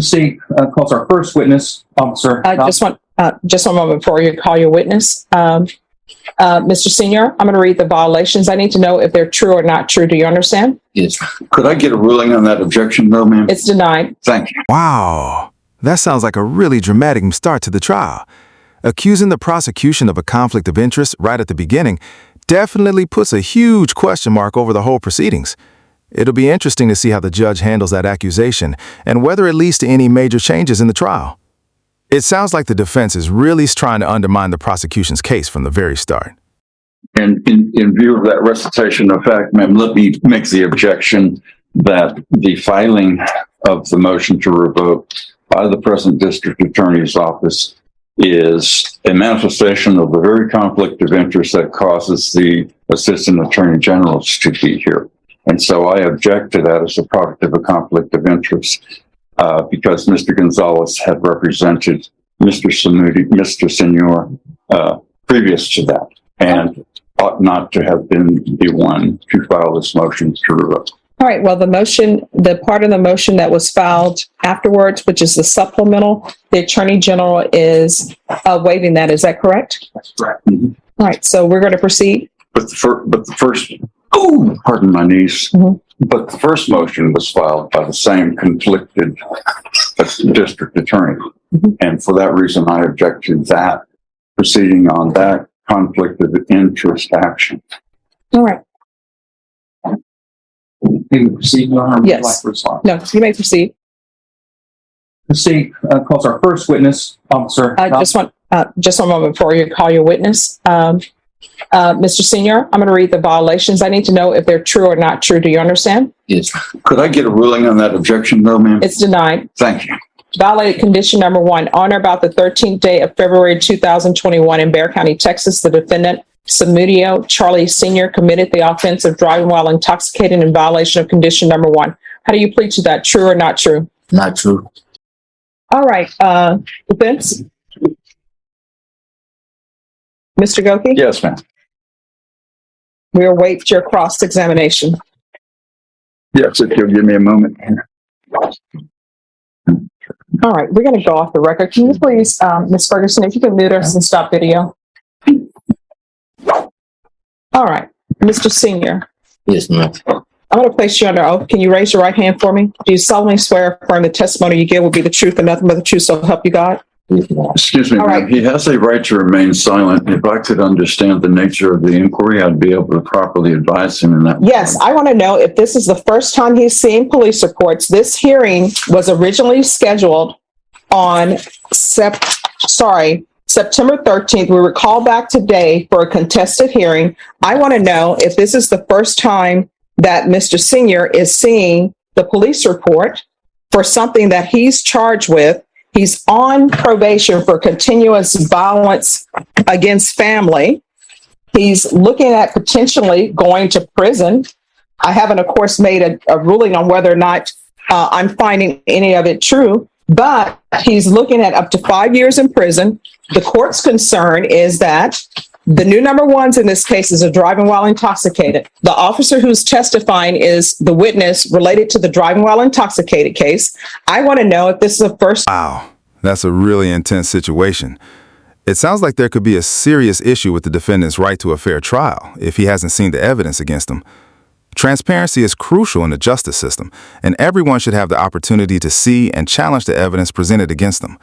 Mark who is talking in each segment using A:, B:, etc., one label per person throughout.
A: Proceed. Calls our first witness, Officer.
B: Just one moment before you call your witness. Mr. Senior, I'm going to read the violations. I need to know if they're true or not true. Do you understand?
C: Yes. Could I get a ruling on that objection, though, ma'am?
B: It's denied.
C: Thank you.
D: Wow, that sounds like a really dramatic start to the trial. Accusing the prosecution of a conflict of interest right at the beginning definitely puts a huge question mark over the whole proceedings. It'll be interesting to see how the judge handles that accusation and whether it leads to any major changes in the trial. It sounds like the defense is really trying to undermine the prosecution's case from the very start.
C: And in view of that recitation of fact, ma'am, let me make the objection that the filing of the motion to revoke by the present district attorney's office is a manifestation of the very conflict of interest that causes the assistant attorney generals to be here. And so I object to that as a product of a conflict of interest because Mr. Gonzalez had represented Mr. Senor previous to that and ought not to have been the one to file this motion to revoke.
B: All right. Well, the part of the motion that was filed afterwards, which is the supplemental, the Attorney General is waiving that. Is that correct?
C: That's correct. Mm-hmm.
B: All right. So we're going to proceed.
C: But the first, pardon my knees. Mm-hmm. But the first motion was filed by the same conflicted district attorney. Mm-hmm. And for that reason, I object to that proceeding on that conflict of interest action.
B: All right.
A: May we proceed, Your Honor?
B: Yes. No, you may proceed.
A: Proceed. Calls our first witness, Officer.
B: Just one moment before you call your witness. Mr. Senior, I'm going to read the violations. I need to know if they're true or not true. Do you understand?
C: Yes. Could I get a ruling on that objection, though, ma'am?
B: It's denied.
C: Thank you.
B: Violated condition number 1. On or about the 13th day of February 2021 in Bexar County, Texas, the defendant, Samudio Charlie Sr., committed the offense of driving while intoxicated in violation of condition number 1. How do you plead to that? True or not true?
C: Not true.
B: All right. Defense? Mr. Goki?
C: Yes, ma'am.
B: We'll wait your cross-examination.
C: Yes, if you'll give me a moment.
B: All right, we're going to go off the record. Can you please, Ms. Ferguson, if you can mute us and stop video. All right, Mr. Senior.
C: Yes, ma'am.
B: I'm going to place you under oath. Can you raise your right hand for me? Do you solemnly swear or affirm the testimony you give will be the truth and nothing but the truth, so help you God?
C: Excuse me,
B: All
C: ma'am.
B: right.
C: He has a right to remain silent. If I could understand the nature of the inquiry, I'd be able to properly advise him in that.
B: Yes, I want to know if this is the first time he's seeing police reports. This hearing was originally scheduled on September 13th. We were called back today for a contested hearing. I want to know if this is the first time that Mr. Senior is seeing the police report for something that he's charged with. He's on probation for continuous violence against family. He's looking at potentially going to prison. I haven't, of course, made a ruling on whether or not I'm finding any of it true, but he's looking at up to 5 years in prison. The court's concern is that the new number 1s in this case is a driving while intoxicated. The officer who's testifying is the witness related to the driving while intoxicated case. I want to know if this is the first.
D: Wow, that's a really intense situation. It sounds like there could be a serious issue with the defendant's right to a fair trial if he hasn't seen the evidence against him. Transparency is crucial in the justice system, and everyone should have the opportunity to see and challenge the evidence presented against them.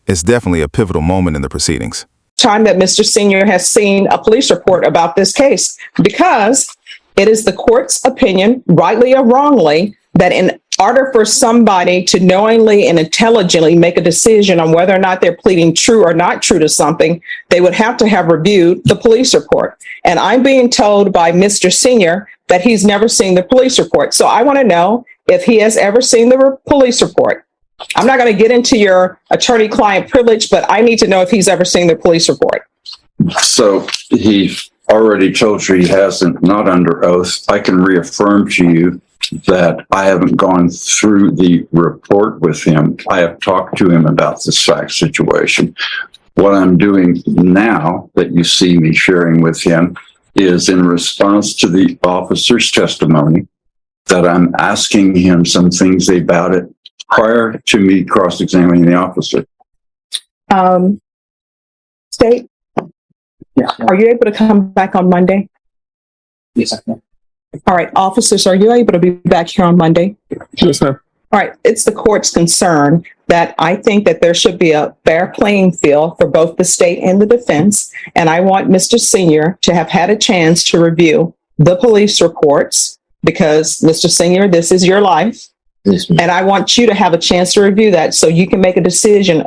D: It's definitely a pivotal moment in the proceedings.
B: Time that Mr. Senior has seen a police report about this case, because it is the court's opinion, rightly or wrongly, that in order for somebody to knowingly and intelligently make a decision on whether or not they're pleading true or not true to something, they would have to have reviewed the police report. And I'm being told by Mr. Senior that he's never seen the police report. So I want to know if he has ever seen the police report. I'm not going to get into your attorney-client privilege, but I need to know if he's ever seen the police report.
C: So he already told you he hasn't, not under oath. I can reaffirm to you that I haven't gone through the report with him. I have talked to him about this fact situation. What I'm doing now that you see me sharing with him is in response to the officer's testimony that I'm asking him some things about it prior to me cross-examining the officer.
B: State,
A: Yes,
B: are you able to come back on Monday?
A: yes, I can.
B: All right, officers, are you able to be back here on Monday?
A: Yes, ma'am.
B: All right, it's the court's concern that I think that there should be a fair playing field for both the state and the defense. And I want Mr. Senior to have had a chance to review the police reports because, Mr. Senior, this is your life.
E: Yes, ma'am.
B: And I want you to have a chance to review that so you can make a decision,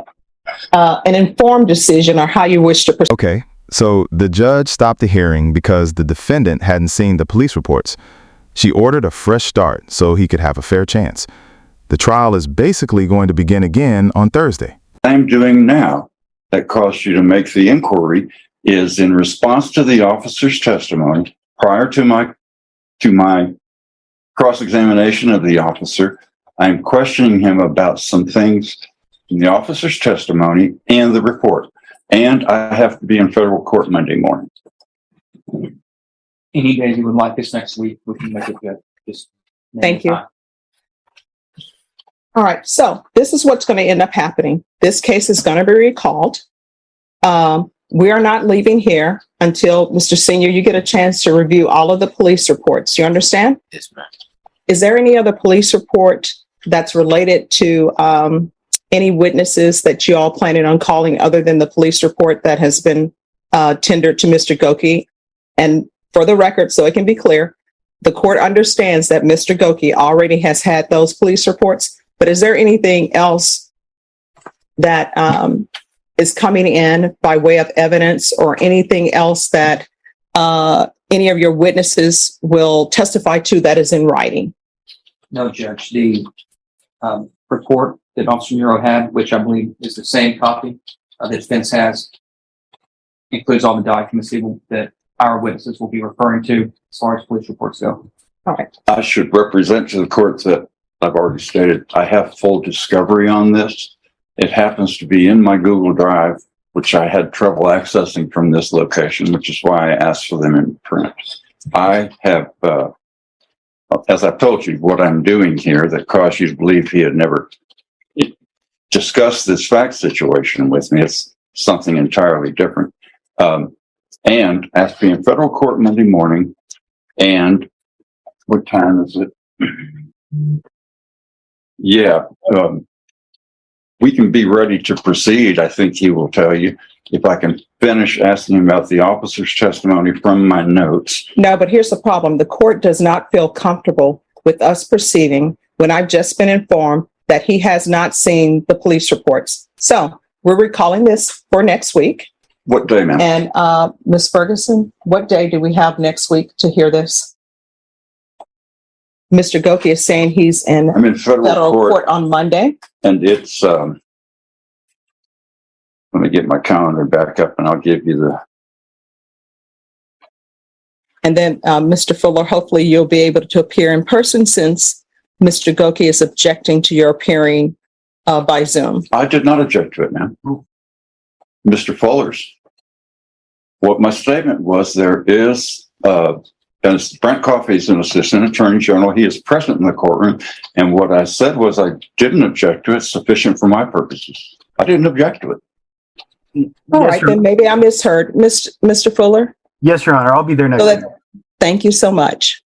B: an informed decision on how you wish to proceed.
D: Okay, so the judge stopped the hearing because the defendant hadn't seen the police reports. She ordered a fresh start so he could have a fair chance. The trial is basically going to begin again on Thursday.
C: I'm doing now that caused you to make the inquiry is in response to the officer's testimony prior to my cross-examination of the officer. I'm questioning him about some things in the officer's testimony and the report. And I have to be in federal court Monday morning.
A: Any days you would like this next week, we can make it good. Just
B: Thank you. All right, so this is what's going to end up happening. This case is going to be recalled. We are not leaving here until, Mr. Senior, you get a chance to review all of the police reports. You understand?
E: Yes, ma'am.
B: Is there any other police report that's related to any witnesses that you all planning on calling other than the police report that has been tendered to Mr. Goki? And for the record, so it can be clear, the court understands that Mr. Goki already has had those police reports. But is there anything else that is coming in by way of evidence or anything else that any of your witnesses will testify to that is in writing?
A: No, Judge. The report that Officer Nero had, which I believe is the same copy the defense has, includes all the documents that our witnesses will be referring to as far as police reports go.
B: All right.
C: I should represent to the court that I've already stated, I have full discovery on this. It happens to be in my Google Drive, which I had trouble accessing from this location, which is why I asked for them in print. I have, as I've told you, what I'm doing here that caused you to believe he had never discussed this fact situation with me. It's something entirely different. And I have to be in federal court Monday morning. And what time is it? Yeah, we can be ready to proceed. I think he will tell you if I can finish asking him about the officer's testimony from my notes.
B: No, but here's the problem. The court does not feel comfortable with us proceeding when I've just been informed that he has not seen the police reports. So we're recalling this for next week.
C: What day, ma'am?
B: And Ms. Ferguson, what day do we have next week to hear this? Mr. Goki is saying he's in
C: I'm in federal
B: court on Monday.
C: and it's, let me get my calendar back up and I'll give you the,
B: And then, Mr. Fuller, hopefully you'll be able to appear in person since Mr. Goki is objecting to your appearing by Zoom.
C: I did not object to it, ma'am. Mr. Fuller's. What my statement was, there is, and Brent Coffey is an assistant attorney general. He is present in the courtroom. And what I said was I didn't object to it, sufficient for my purposes. I didn't object to it.
B: All right, then maybe I misheard. Mr. Fuller?
F: Yes, Your Honor. I'll be there next
B: So
F: week.
B: thank you so much.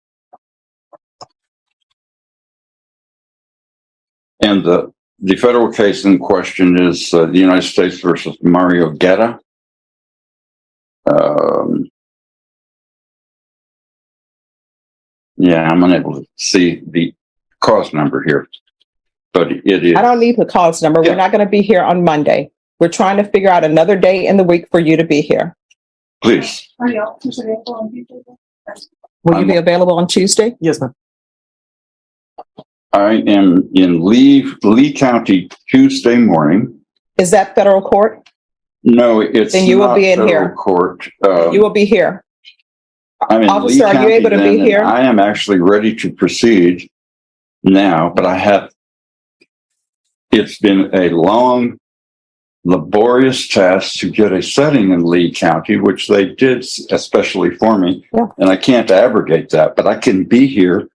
C: And the federal case in question is the United States versus Mario Guerra. Yeah, I'm unable to see the cause number here, but it is.
B: I don't need the cause number.
C: Yeah.
B: We're not going to be here on Monday. We're trying to figure out another day in the week for you to be here.
C: Please.
B: Will you be available on Tuesday?
F: Yes, ma'am.
C: I am in Lee County Tuesday morning.
B: Is that federal court?
C: No, it's
B: Then you will
C: not
B: be in
C: federal
B: here.
C: court.
B: You will be here.
C: I'm in
B: Officer,
C: Lee
B: are you
C: County
B: able to be
C: then, and
B: here?
C: I am actually ready to proceed now, but it's been a long, laborious task to get a setting in Lee County, which they did especially for me.
B: Yeah.
C: And I can't abrogate that, but I can be here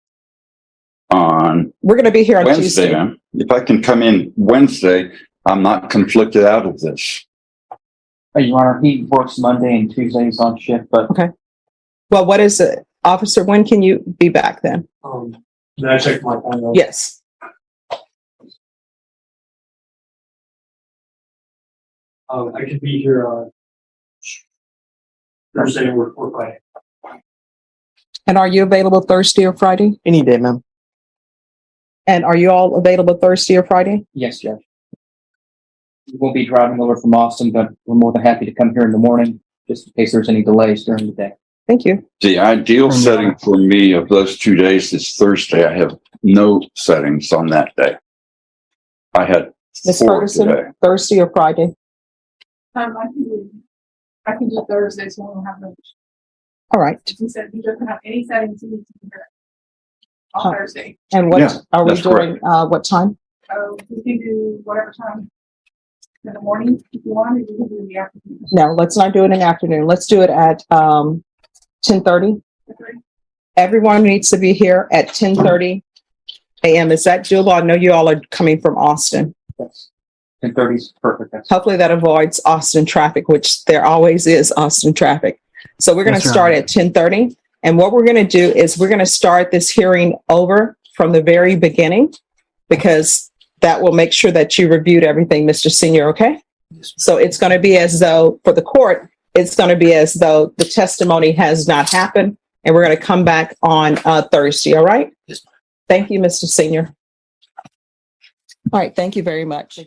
C: on
B: We're going to be here on
C: Wednesday,
B: Tuesday.
C: ma'am. If I can come in Wednesday, I'm not conflicted out of this.
A: Your Honor, he works Monday and Tuesdays on shift, but
B: Well, what is it? Officer, when can you be back then?
E: Can I check my phone?
B: Yes.
E: I could be here Thursday or Friday.
B: And are you available Thursday or Friday?
F: Any day, ma'am.
B: And are you all available Thursday or Friday?
A: yes, Judge. We won't be driving over from Austin, but we're more than happy to come here in the morning, just in case there's any delays during the day.
B: Thank you.
C: The ideal setting for me of those 2 days is Thursday. I have no settings on that day. I had
B: Ms.
C: 4
B: Ferguson,
C: today.
B: Thursday or Friday?
G: I can do Thursdays when we have no.
B: All right.
G: He said he doesn't have any settings he needs to be here on
B: Huh.
G: Thursday.
B: And what
C: Yeah,
B: are we
C: that's
B: doing? What time?
G: We can do whatever time in the morning if you want, and we can do in the afternoon.
B: No, let's not do it in the afternoon. Let's do it at 10:30. Everyone needs to be here at 10:30 a.m. Is that doable? I know you all are coming from Austin.
A: Yes. 10:30 is perfect. That's
B: Hopefully that avoids Austin traffic, which there always is Austin traffic. So we're going to
F: Yes,
B: start
F: Your
B: at 10:30. And what we're going to do is we're going to start this hearing over from the very beginning, because that will make sure that you reviewed everything, Mr. Senior, okay? So it's going to be as though, for the court, it's going to be as though the testimony has not happened, and we're going to come back on Thursday, all right?
F: Yes,
B: Thank you, Mr. Senior. All right, thank you very much.